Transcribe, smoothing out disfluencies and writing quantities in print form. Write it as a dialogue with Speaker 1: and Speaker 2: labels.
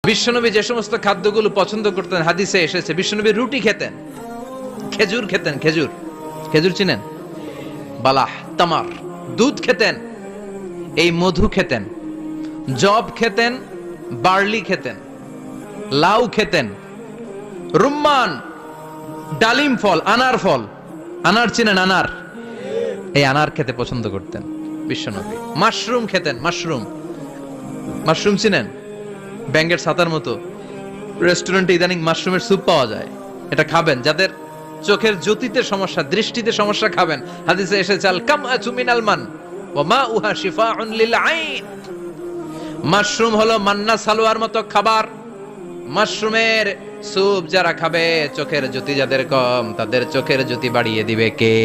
Speaker 1: বিশ্বনবী যে সমস্ত খাদ্যগুলো পছন্দ করতেন হাদিসে এসেছে, বিশ্বনবী রুটি খেতেন, খেজুর খেতেন, খেজুর, খেজুর চিনেন, বালাহ, তামার, দুধ খেতেন, এই মধু খেতেন, জব খেতেন, বার্লি খেতেন, লাউ খেতেন, রুম্মান, ডালিম ফল, আনার ফল, আনার চিনেন, আনার, এই আনার খেতে পছন্দ করতেন বিশ্বনবী। মাশরুম খেতেন, মাশরুম, মাশরুম চিনেন, ব্যাঙ্গের ছাতার মতো, রেস্টুরেন্টে ইদানিং মাশরুমের স্যুপ পাওয়া যায়, এটা খাবেন। যাদের চোখের জ্যোতিতে সমস্যা, দৃষ্টিতে সমস্যা, খাবেন। হাদিসে এসেছে আল কামআতু মিনাল মান ওয়া মাউহা শিফাউন লিল আইন। মাশরুম হলো মান্না সালোয়ার মতো খাবার। মাশরুমের স্যুপ যারা খাবে, চোখের জ্যোতি যাদের কম, তাদের চোখের জ্যোতি বাড়িয়ে দিবে কে?